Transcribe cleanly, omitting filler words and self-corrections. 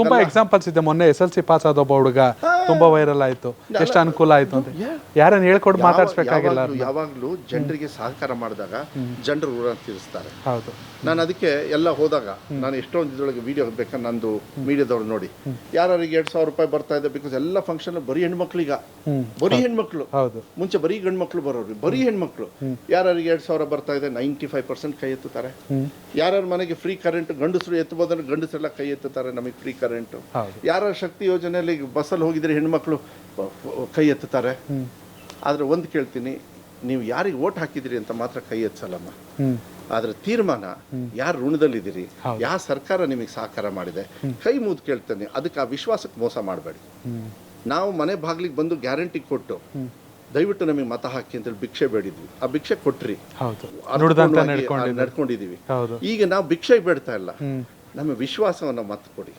ತುಂಬಾ ಎಕ್ಸಾಂಪಲ್ಸ್ ಇದೆ. ಮೊನ್ನೆ SLC ಪಾಸ್ ಆದ ಒಬ್ಬ ಹುಡುಗ ತುಂಬಾ ವೈರಲ್ ಆಯ್ತು, ಎಷ್ಟು ಅನುಕೂಲ ಆಯ್ತು ಅಂತ. ಯಾರನ್ನ ಹೇಳ್ಕೊಟ್ಟು ಮಾತಾಡ್ಸ್ಬೇಕಾಗಿಲ್ಲ. ಯಾವಾಗ್ಲೂ ಜನರಿಗೆ ಸಹಕಾರ ಮಾಡಿದಾಗ ಜನರು ಋಣ ತೀರಿಸ್ತಾರೆ. ಹೌದು, ನಾನು ಅದಕ್ಕೆ ಎಲ್ಲ ಹೋದಾಗ ನಾನು ಎಷ್ಟೊಂದು ಇದ್ರೊಳಗೆ ವಿಡಿಯೋ ಬೇಕಾದ್ರೆ ನಂದು ಮೀಡಿಯಾದವ್ರು ನೋಡಿ ಯಾರಿಗೆ 2,000 ರೂಪಾಯಿ ಬರ್ತಾ ಇದೆ. ಬಿಕಾಸ್ ಎಲ್ಲ ಫಂಕ್ಷನ್ ಬರೀ ಹೆಣ್ಮಕ್ಳೀಗ, ಬರೀ ಹೆಣ್ಮಕ್ಳು. ಹೌದು, ಮುಂಚೆ ಬರೀ ಗಂಡು ಮಕ್ಳು ಬರೋರು, ಬರೀ ಹೆಣ್ಮಕ್ಳು. ಯಾರಿಗೆ 2,000 ಬರ್ತಾ ಇದೆ 95% ಕೈ ಎತ್ತುತ್ತಾರೆ. ಯಾರ್ಯಾರ ಮನೆಗೆ ಫ್ರೀ ಕರೆಂಟ್ ಗಂಡಸರು ಎತ್ತಬೋದಂದ್ರೆ ಗಂಡಸರೆಲ್ಲ ಕೈ ಎತ್ತುತ್ತಾರೆ, ನಮಗೆ ಫ್ರೀ ಕರೆಂಟ್. ಯಾರ ಶಕ್ತಿ ಯೋಜನೆಯಲ್ಲಿ ಬಸ್ಸಲ್ಲಿ ಹೋಗಿದ್ರೆ ಹೆಣ್ಮಕ್ಳು ಕೈ ಎತ್ತುತ್ತಾರೆ. ಆದ್ರೆ ಒಂದು ಕೇಳ್ತೀನಿ, ನೀವು ಯಾರಿಗೆ ಓಟ್ ಹಾಕಿದಿರಿ ಅಂತ ಮಾತ್ರ ಕೈ ಎತ್ತಸಲ್ಲಮ್ಮ. ಆದ್ರೆ ತೀರ್ಮಾನ ಯಾರು ಋಣದಲ್ಲಿದ್ದೀರಿ, ಯಾವ ಸರ್ಕಾರ ನಿಮಗೆ ಸಹಕಾರ ಮಾಡಿದೆ, ಕೈ ಮುದ್ದು ಕೇಳ್ತೇನೆ. ಅದಕ್ಕೆ ಆ ವಿಶ್ವಾಸಕ್ಕೆ ಮೋಸ ಮಾಡಬೇಡಿ. ನಾವು ಮನೆ ಬಾಗ್ಲಿಗೆ ಬಂದು ಗ್ಯಾರಂಟಿ ಕೊಟ್ಟು ದಯವಿಟ್ಟು ನಮಗೆ ಮತ ಹಾಕಿ ಅಂತೇಳಿ ಭಿಕ್ಷೆ ಬೇಡಿದ್ವಿ, ಆ ಭಿಕ್ಷೆ ಕೊಟ್ರಿ, ನಡ್ಕೊಂಡಿದೀವಿ. ಈಗ ನಾವು ಭಿಕ್ಷೆ ಬೇಡ್ತಾ ಇಲ್ಲ, ನಮ್ಮ ವಿಶ್ವಾಸವನ್ನ ಮತ ಕೊಡಿ.